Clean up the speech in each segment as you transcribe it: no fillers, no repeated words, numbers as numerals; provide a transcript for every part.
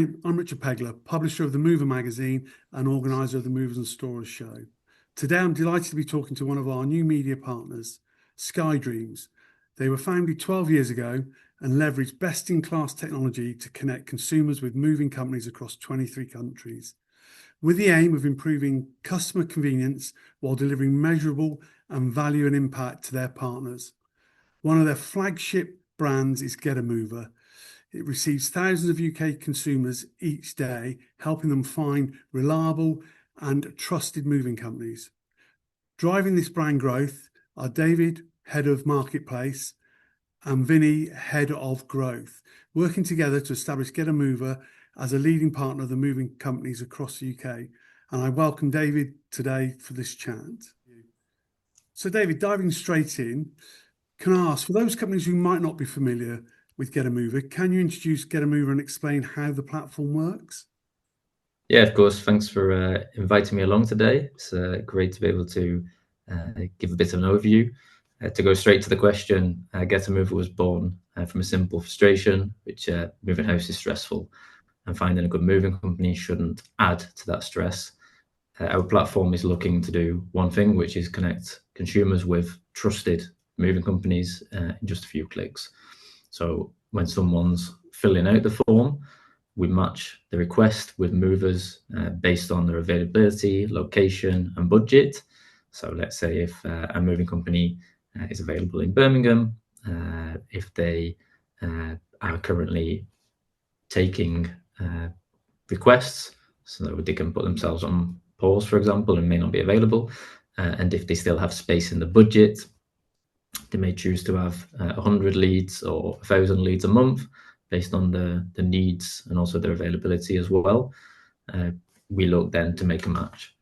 I'm Richard Pegler, publisher of the Mover magazine and organiser of the Movers and Storers show. Today I'm delighted to be talking to one of our new media partners, SkyDreams. They were founded 12 years ago and leverage best-in-class technology to connect consumers with moving companies across 23 countries, with the aim of improving customer convenience while delivering measurable and value and impact to their partners. One of their flagship brands is GetAMover. It receives thousands of UK consumers each day, helping them find reliable and trusted moving companies. Driving this brand growth are David, Head of Marketplace, and Vinny, Head of Growth, working together to establish GetAMover as a leading partner of the moving companies across the UK. And I welcome David today for this chat. So David, diving straight in, can I ask, for those companies who might not be familiar with GetAMover, can you introduce GetAMover and explain how the platform works? Yeah, of course. Thanks for inviting me along today. It's great to be able to give a bit of an overview. To go straight to the question, GetAMover was born from a simple frustration, which moving house is stressful, and finding a good moving company shouldn't add to that stress. Our platform is looking to do one thing, which is connect consumers with trusted moving companies in just a few clicks. So when someone's filling out the form, we match the request with movers based on their availability, location, and budget. So let's say if a moving company is available in Birmingham, if they are currently taking requests, so they can put themselves on pause, for example, and may not be available. And if they still have space in the budget, they may choose to have 100 leads or 1,000 leads a month based on the needs and also their availability as well. We look then to make a match.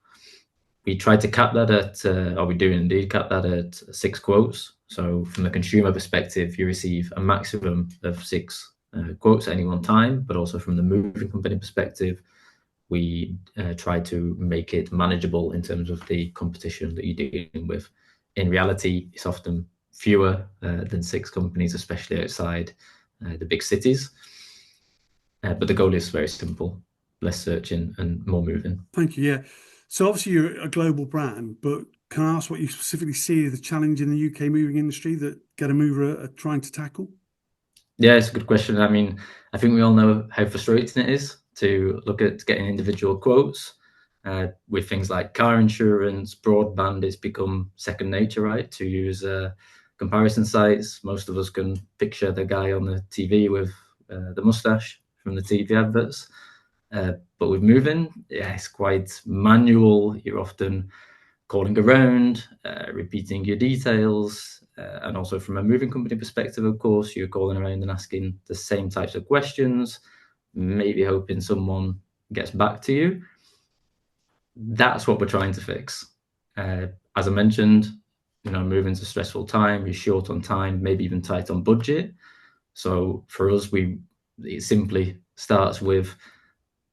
We try to cap that at, or we do indeed cap that at 6 quotes. So from the consumer perspective, you receive a maximum of 6 quotes at any one time, but also from the moving company perspective, we try to make it manageable in terms of the competition that you're dealing with. In reality, it's often fewer than 6 companies, especially outside the big cities. But the goal is very simple: less searching and more moving. Thank you. Yeah. So obviously you're a global brand, but can I ask what you specifically see as the challenge in the UK moving industry that GetAMover are trying to tackle? Yeah, it's a good question. I mean, I think we all know how frustrating it is to look at getting individual quotes. With things like car insurance, broadband, it's become second nature, right? To use comparison sites. Most of us can picture the guy on the TV with the mustache from the TV adverts. But with moving, yeah, it's quite manual. You're often calling around, repeating your details. And also from a moving company perspective, of course, you're calling around and asking the same types of questions, maybe hoping someone gets back to you. That's what we're trying to fix. As I mentioned, moving's a stressful time, you're short on time, maybe even tight on budget. So for us, it simply starts with,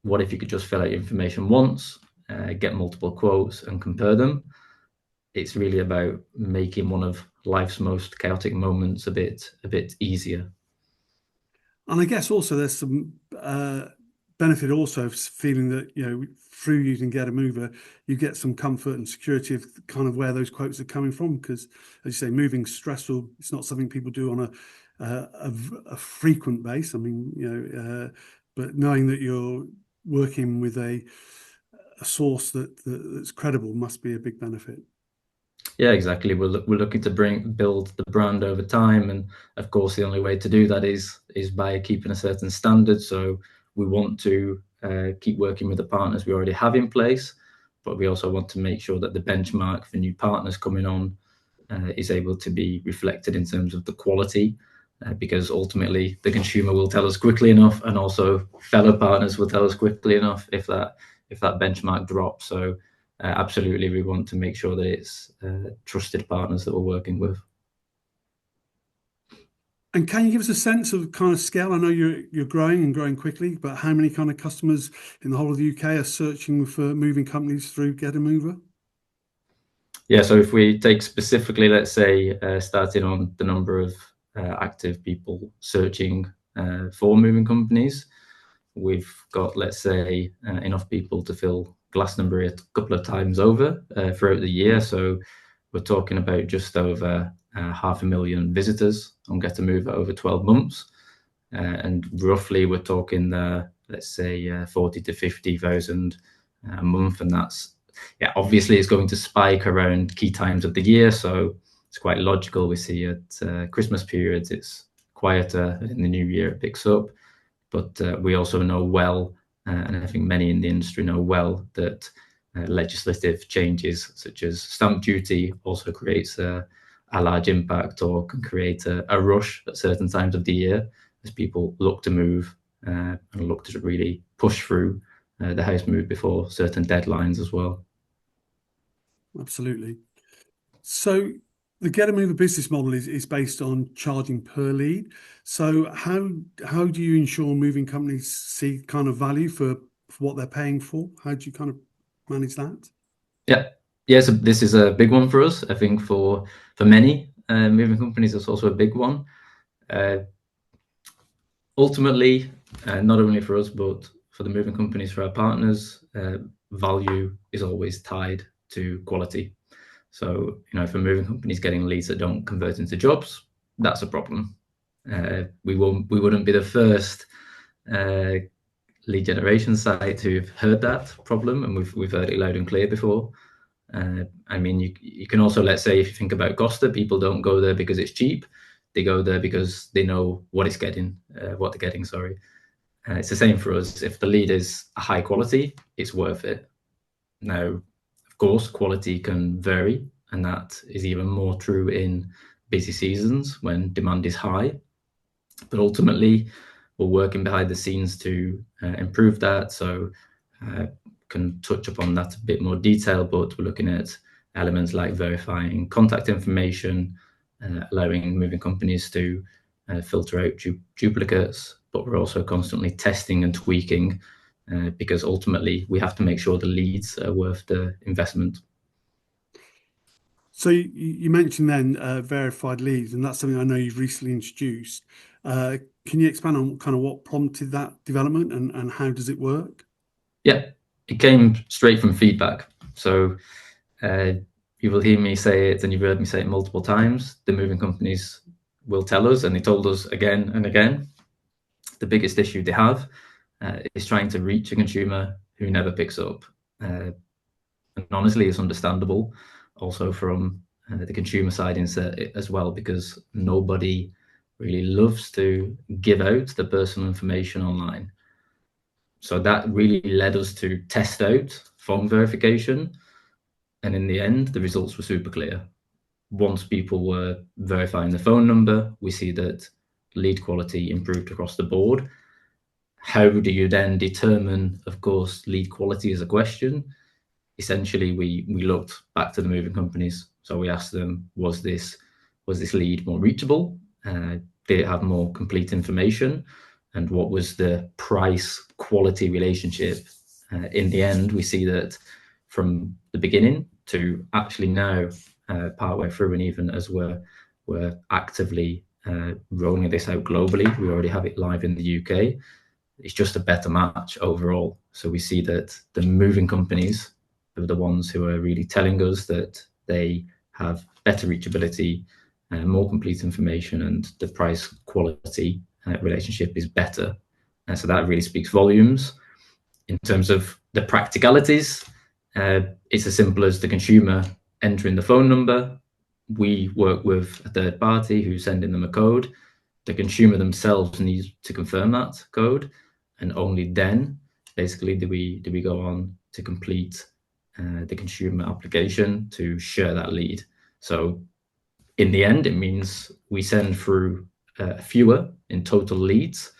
what if you could just fill out your information once, get multiple quotes and compare them? It's really about making one of life's most chaotic moments a bit easier. And I guess also there's some benefit also of feeling that, through using GetAMover, you get some comfort and security of kind of where those quotes are coming from. Because as you say, moving's stressful. It's not something people do on a frequent base. I mean, but knowing that you're working with a source that's credible must be a big benefit. Yeah, exactly. We're looking to build the brand over time, and of course, the only way to do that is by keeping a certain standard. So we want to keep working with the partners we already have in place, but we also want to make sure that the benchmark for new partners coming on is able to be reflected in terms of the quality, because ultimately the consumer will tell us quickly enough, and also fellow partners will tell us quickly enough if that benchmark drops. So absolutely, we want to make sure that it's trusted partners that we're working with. And can you give us a sense of kind of scale? I know you're growing and growing quickly, but how many kind of customers in the whole of the UK are searching for moving companies through GetAMover? Yeah, so if we take specifically, let's say, starting on the number of active people searching for moving companies, we've got, let's say, enough people to fill Glastonbury a couple of times over throughout the year. So we're talking about just over 500,000 visitors on GetAMover over 12 months. And roughly we're talking, let's say, 40 to 50,000 a month. And that's, yeah, obviously it's going to spike around key times of the year. So it's quite logical. We see at Christmas periods, it's quieter. In the new year, it picks up. But we also know well, and I think many in the industry know well, that legislative changes such as stamp duty also creates a large impact, or can create a rush at certain times of the year as people look to move and look to really push through the house move before certain deadlines as well. Absolutely. So the GetAMover business model is based on charging per lead. So how do you ensure moving companies see kind of value for what they're paying for? How do you kind of manage that? Yeah, so this is a big one for us. I think for many moving companies, it's also a big one. Ultimately, not only for us, but for the moving companies, for our partners, value is always tied to quality. So, if a moving company is getting leads that don't convert into jobs, that's a problem. We wouldn't be the first lead generation site who've heard that problem, and we've heard it loud and clear before. I mean, you can also, let's say, if you think about Costa, people don't go there because it's cheap. They go there because they know what they're getting. Sorry. It's the same for us. If the lead is a high quality, it's worth it. Now, of course, quality can vary, and that is even more true in busy seasons when demand is high. But ultimately, we're working behind the scenes to improve that. So can touch upon that a bit more detail, but we're looking at elements like verifying contact information, allowing moving companies to filter out duplicates, but we're also constantly testing and tweaking because ultimately we have to make sure the leads are worth the investment. So you mentioned then verified leads, and that's something I know you've recently introduced. Can you expand on kind of what prompted that development and how does it work? Yeah, it came straight from feedback. So you will hear me say it, and you've heard me say it multiple times. The moving companies will tell us, and they told us again and again, the biggest issue they have is trying to reach a consumer who never picks up. And honestly, it's understandable also from the consumer side as well, because nobody really loves to give out the personal information online. So that really led us to test out phone verification. And in the end, the results were super clear. Once people were verifying the phone number, we see that lead quality improved across the board. How do you then determine, of course, lead quality is a question. Essentially, we looked back to the moving companies. So we asked them, was this lead more reachable? Did it have more complete information? And what was the price quality relationship? In the end, we see that from the beginning to actually now, partway through, and even as we're actively rolling this out globally, we already have it live in the UK. It's just a better match overall. So we see that the moving companies are the ones who are really telling us that they have better reachability, more complete information, and the price quality relationship is better. And so that really speaks volumes. In terms of the practicalities, it's as simple as the consumer entering the phone number. We work with a third party who's sending them a code. The consumer themselves needs to confirm that code, and only then, basically, do we go on to complete the consumer application to share that lead. So in the end, it means we send through fewer in total leads,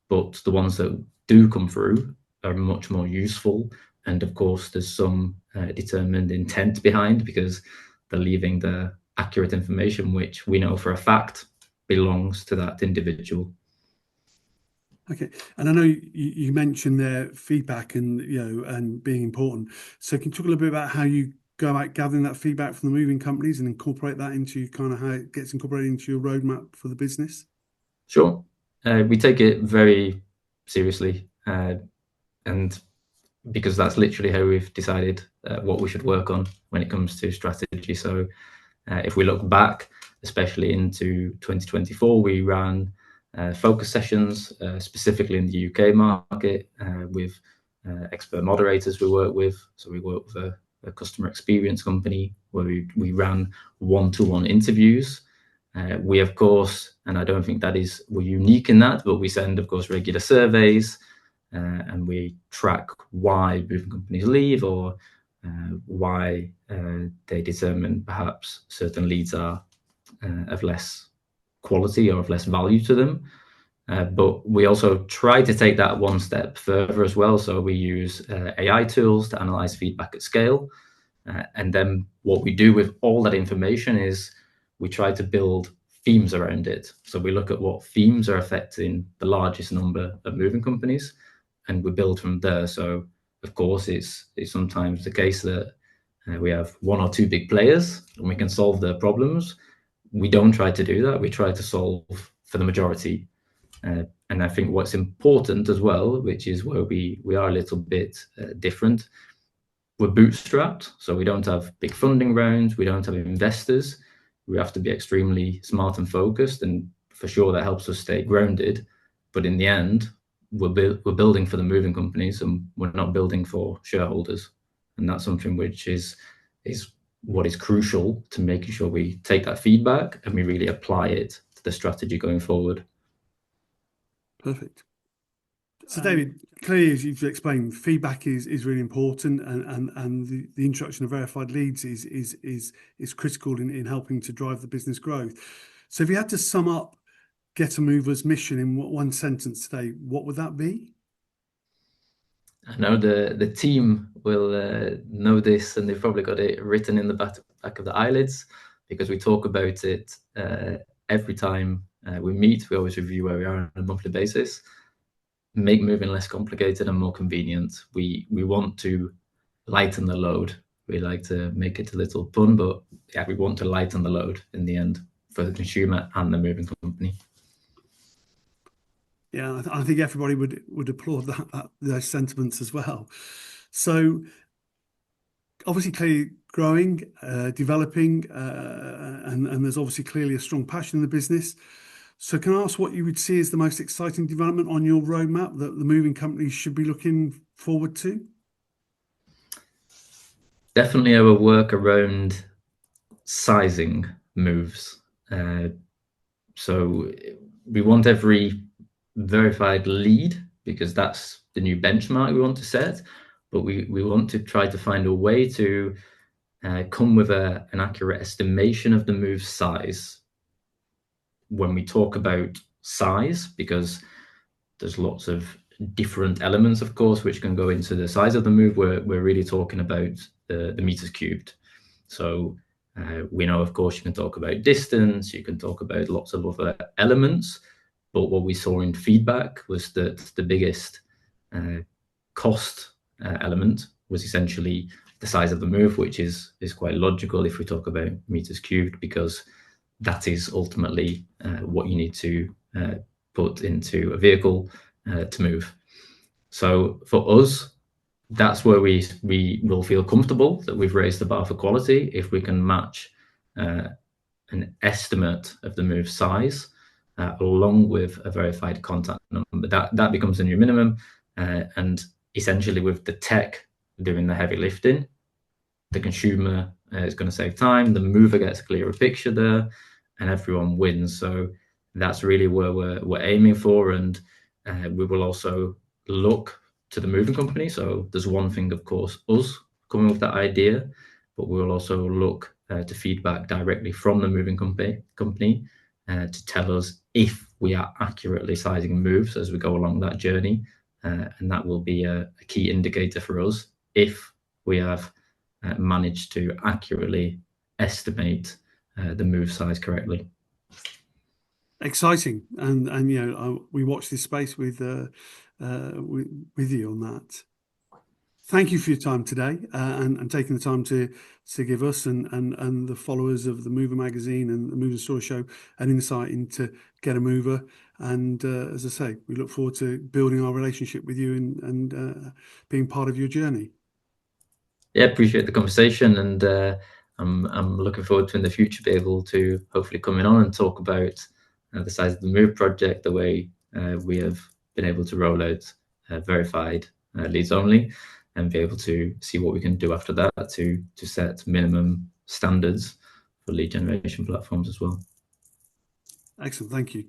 but the ones that do come through are much more useful. And of course, there's some determined intent behind, because they're leaving the accurate information, which we know for a fact belongs to that individual. Okay, and I know you mentioned their feedback and and being important. So can you talk a little bit about how you go about gathering that feedback from the moving companies and incorporate that into kind of how it gets incorporated into your roadmap for the business? Sure. We take it very seriously. and because that's literally how we've decided what we should work on when it comes to strategy. So if we look back, especially into 2024, we ran focus sessions specifically in the UK market with expert moderators we work with. So we work with a customer experience company where we ran one-to-one interviews. We, of course, and I don't think we're unique in that, but we send, of course, regular surveys and we track why moving companies leave or why they determine perhaps certain leads are of less quality or of less value to them. But we also try to take that one step further as well. So we use AI tools to analyze feedback at scale. And then what we do with all that information is we try to build themes around it. So we look at what themes are affecting the largest number of moving companies, and we build from there. So of course, it's sometimes the case that we have one or two big players and we can solve their problems. We don't try to do that. We try to solve for the majority. And I think what's important as well, which is where we are a little bit different, we're bootstrapped, so we don't have big funding rounds, we don't have investors. We have to be extremely smart and focused, and for sure that helps us stay grounded. But in the end, we're building for the moving companies, and we're not building for shareholders. And that's something which is what is crucial to making sure we take that feedback and we really apply it to the strategy going forward. Perfect. So, David, clearly, as you've explained, feedback is really important, and the introduction of verified leads is critical in helping to drive the business growth. So, if you had to sum up GetAMover's mission in one sentence today, what would that be? I know the team will know this, and they've probably got it written in the back of the eyelids, because we talk about it every time we meet. We always review where we are on a monthly basis. Make moving less complicated and more convenient. We want to lighten the load. We like to make it a little pun, but yeah, we want to lighten the load in the end for the consumer and the moving company. Yeah, I think everybody would applaud those sentiments as well. So obviously, clearly growing, developing, and there's obviously clearly a strong passion in the business. So can I ask what you would see as the most exciting development on your roadmap that the moving companies should be looking forward to? Definitely our work around sizing moves. So we want every verified lead, because that's the new benchmark we want to set, but we want to try to find a way to come with an accurate estimation of the move size when we talk about size, because there's lots of different elements, of course, which can go into the size of the move. We're really talking about the meters cubed. So we know, of course, you can talk about distance, you can talk about lots of other elements, but what we saw in feedback was that the biggest cost element was essentially the size of the move, which is quite logical if we talk about meters cubed, because that is ultimately what you need to put into a vehicle to move. So for us, that's where we will feel comfortable that we've raised the bar for quality if we can match an estimate of the move size along with a verified contact number. That becomes a new minimum, and essentially with the tech doing the heavy lifting, the consumer is going to save time, the mover gets a clearer picture there, and everyone wins. So that's really where we're aiming for, and we will also look to the moving company. So there's one thing, of course, us coming with that idea, but we will also look to feedback directly from the moving company to tell us if we are accurately sizing moves as we go along that journey, and that will be a key indicator for us if we have managed to accurately estimate the move size correctly. Exciting, and you know, we watch this space with you on that. thank you for your time today and taking the time to give us and the followers of the Mover magazine and the Mover Store Show an insight into GetAMover. And as I say, we look forward to building our relationship with you and being part of your journey. Yeah, appreciate the conversation, and I'm looking forward to in the future be able to hopefully come in on and talk about the size of the Move project, the way we have been able to roll out verified leads only, and be able to see what we can do after that to set minimum standards for lead generation platforms as well. Excellent, thank you.